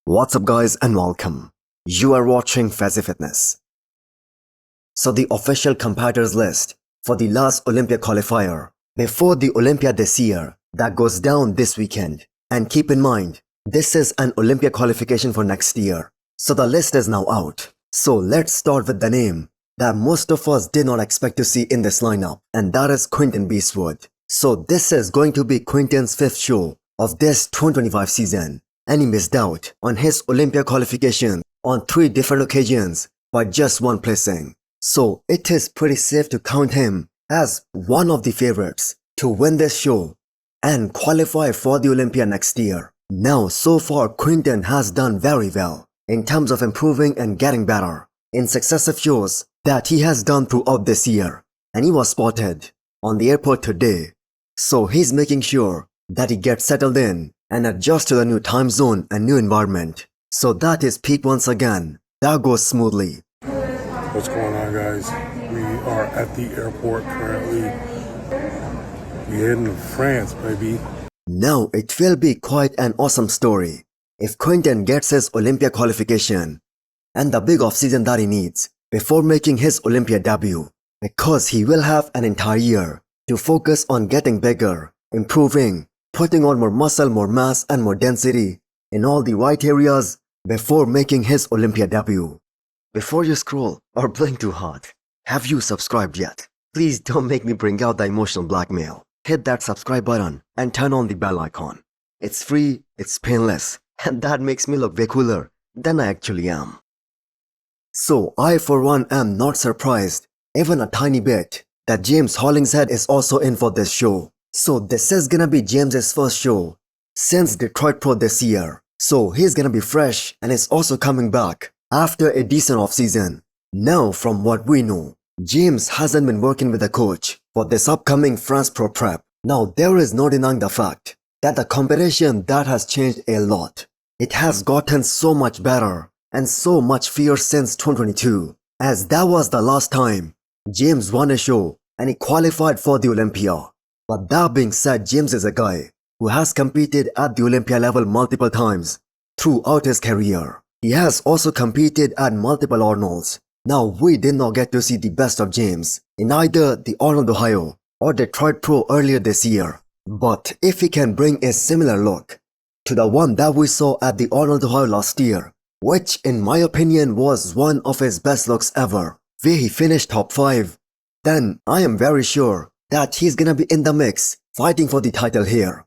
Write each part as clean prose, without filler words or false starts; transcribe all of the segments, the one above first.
What's up guys and welcome. You are watching Fazi Fitness. So the official competitors list for the last Olympia Qualifier before the Olympia this year that goes down this weekend. And keep in mind, this is an Olympia qualification for next year. So the list is now out. So let's start with the name that most of us did not expect to see in this lineup, and that is Quinton Beastwood. So this is going to be Quinton's 5th show of this 2025 season, and he missed out on his Olympia qualification on 3 different occasions by just 1 placing. So it is pretty safe to count him as one of the favorites to win this show and qualify for the Olympia next year. Now so far Quinton has done very well in terms of improving and getting better in successive shows that he has done throughout this year, and he was spotted on the airport today. So he's making sure that he gets settled in and adjusts to the new time zone and new environment, so that his peak once again that goes smoothly. What's going on, guys? We are at the airport currently. We heading to France, baby. Now it will be quite an awesome story if Quinton gets his Olympia qualification and the big off-season that he needs before making his Olympia debut, because he will have an entire year to focus on getting bigger, improving, putting on more muscle, more mass and more density in all the right areas before making his Olympia debut. Before you scroll or blink too hard, have you subscribed yet? Please don't make me bring out the emotional blackmail. Hit that subscribe button and turn on the bell icon. It's free, it's painless, and that makes me look way cooler than I actually am. So I for one am not surprised even a tiny bit that James Hollingshead is also in for this show. So this is gonna be James's first show since Detroit Pro this year. So he's gonna be fresh and is also coming back after a decent off-season. Now from what we know, James hasn't been working with a coach for this upcoming France Pro Prep. Now there is no denying the fact that the competition that has changed a lot. It has gotten so much better and so much fierce since 2022, as that was the last time James won a show and he qualified for the Olympia. But that being said, James is a guy who has competed at the Olympia level multiple times throughout his career. He has also competed at multiple Arnolds. Now we did not get to see the best of James in either the Arnold Ohio or Detroit Pro earlier this year. But if he can bring a similar look to the one that we saw at the Arnold Ohio last year, which in my opinion was one of his best looks ever, where he finished top 5, then I am very sure that he's gonna be in the mix fighting for the title here.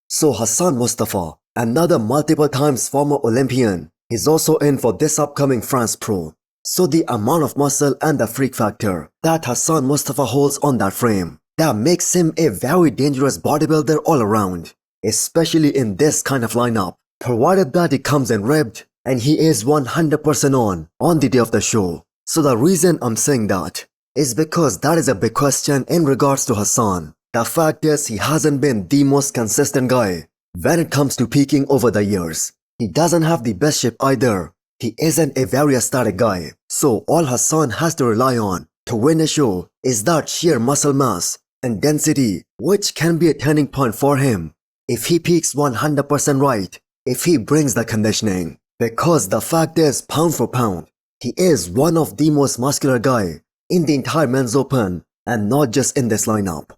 So Hassan Mustafa, another multiple times former Olympian, is also in for this upcoming France Pro. So the amount of muscle and the freak factor that Hassan Mustafa holds on that frame, that makes him a very dangerous bodybuilder all around, especially in this kind of lineup, provided that he comes in ribbed and he is 100% on the day of the show. So the reason I'm saying that is because that is a big question in regards to Hassan. The fact is he hasn't been the most consistent guy when it comes to peaking over the years. He doesn't have the best shape either. He isn't a very aesthetic guy. So all Hassan has to rely on to win a show is that sheer muscle mass and density, which can be a turning point for him if he peaks 100% right, if he brings the conditioning. Because the fact is, pound for pound, he is one of the most muscular guy in the entire men's open and not just in this lineup.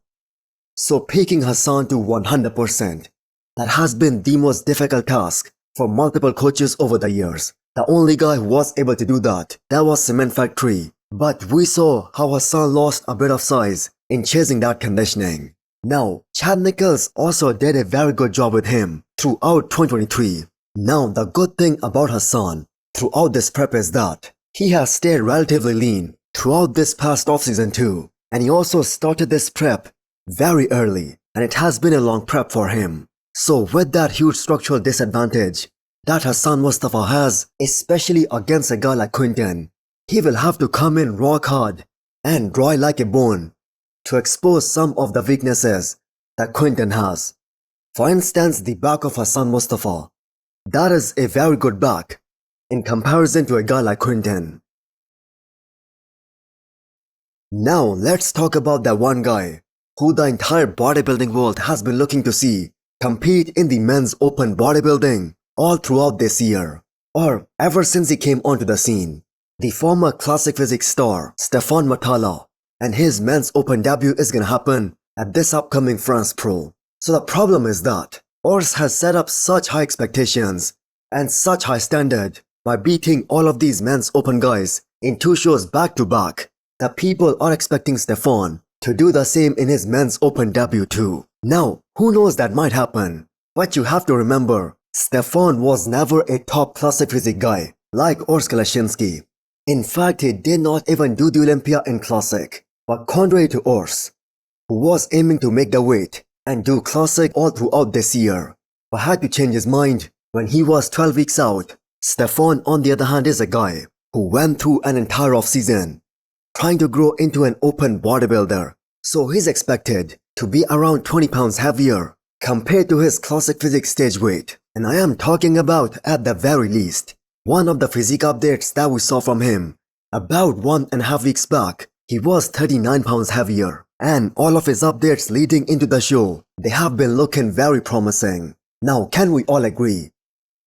So peaking Hassan to 100%, that has been the most difficult task for multiple coaches over the years. The only guy who was able to do that was Cement Factory. But we saw how Hassan lost a bit of size in chasing that conditioning. Now, Chad Nichols also did a very good job with him throughout 2023. Now, the good thing about Hassan throughout this prep is that he has stayed relatively lean throughout this past off-season too. And he also started this prep very early, and it has been a long prep for him. So with that huge structural disadvantage that Hassan Mustafa has, especially against a guy like Quinton, he will have to come in rock hard and dry like a bone to expose some of the weaknesses that Quinton has. For instance, the back of Hassan Mustafa. That is a very good back in comparison to a guy like Quinton. Now let's talk about that one guy who the entire bodybuilding world has been looking to see compete in the men's open bodybuilding all throughout this year, or ever since he came onto the scene. The former classic physics star Stephane Matala and his men's open debut is gonna happen at this upcoming France Pro. So the problem is that Ors has set up such high expectations and such high standard by beating all of these men's open guys in 2 shows back to back that people are expecting Stephane to do the same in his men's open debut too. Now, who knows, that might happen, but you have to remember, Stephane was never a top classic physique guy like Ors Kalashinsky. In fact, he did not even do the Olympia in classic, but contrary to Ors, who was aiming to make the weight and do classic all throughout this year, but had to change his mind when he was 12 weeks out. Stephane, on the other hand, is a guy who went through an entire off-season trying to grow into an open bodybuilder, so he's expected to be around 20 pounds heavier compared to his classic physique stage weight. And I am talking about, at the very least, one of the physique updates that we saw from him about 1.5 weeks back, he was 39 pounds heavier. And all of his updates leading into the show, they have been looking very promising. Now, can we all agree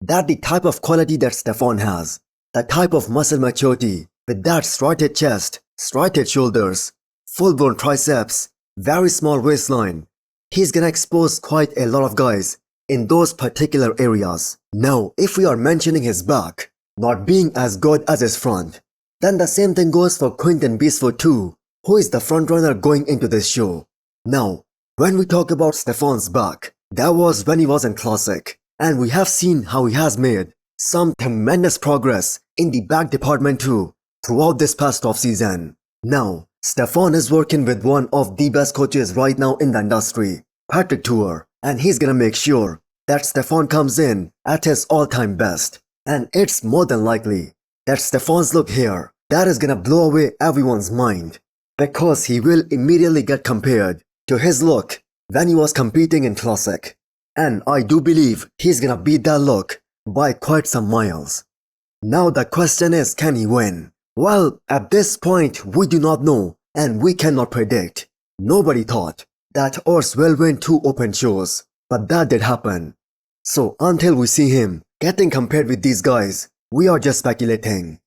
that the type of quality that Stephane has, the type of muscle maturity with that striated chest, striated shoulders, full-blown triceps, very small waistline, he's gonna expose quite a lot of guys in those particular areas. Now, if we are mentioning his back not being as good as his front, then the same thing goes for Quinton Beastfoot too, who is the frontrunner going into this show. Now, when we talk about Stephane's back, that was when he was in classic, and we have seen how he has made some tremendous progress in the back department too throughout this past off-season. Now, Stephane is working with one of the best coaches right now in the industry, Patrick Tour, and he's gonna make sure that Stephane comes in at his all-time best. And it's more than likely that Stephane's look here, that is gonna blow away everyone's mind, because he will immediately get compared to his look when he was competing in classic. And I do believe he's gonna beat that look by quite some miles. Now the question is, can he win? Well, at this point we do not know and we cannot predict. Nobody thought that Ors will win 2 open shows, but that did happen. So until we see him getting compared with these guys, we are just speculating.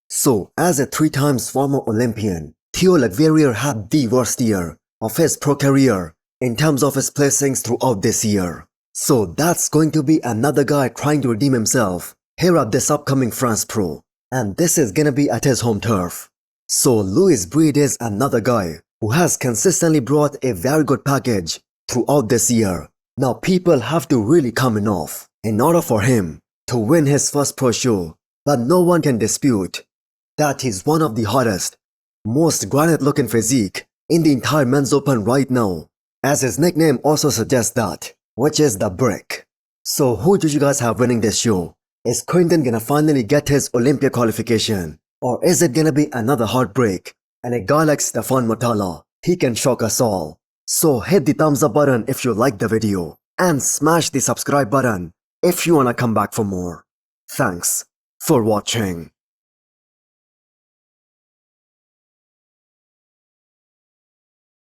So, as a 3 times former Olympian, Theo had the worst year of his pro career in terms of his placings throughout this year. So that's going to be another guy trying to redeem himself here at this upcoming France Pro, and this is gonna be at his home turf. So Louis Breed is another guy who has consistently brought a very good package throughout this year. Now people have to really come in off in order for him to win his first pro show, but no one can dispute that he's one of the hottest, most granite looking physique in the entire men's open right now, as his nickname also suggests that, which is the Brick. So who do you guys have winning this show? Is Quinton gonna finally get his Olympia qualification? Or is it gonna be another heartbreak and a guy like Stephane Matala, he can shock us all? So hit the thumbs up button if you liked the video and smash the subscribe button if you wanna come back for more. Thanks for watching.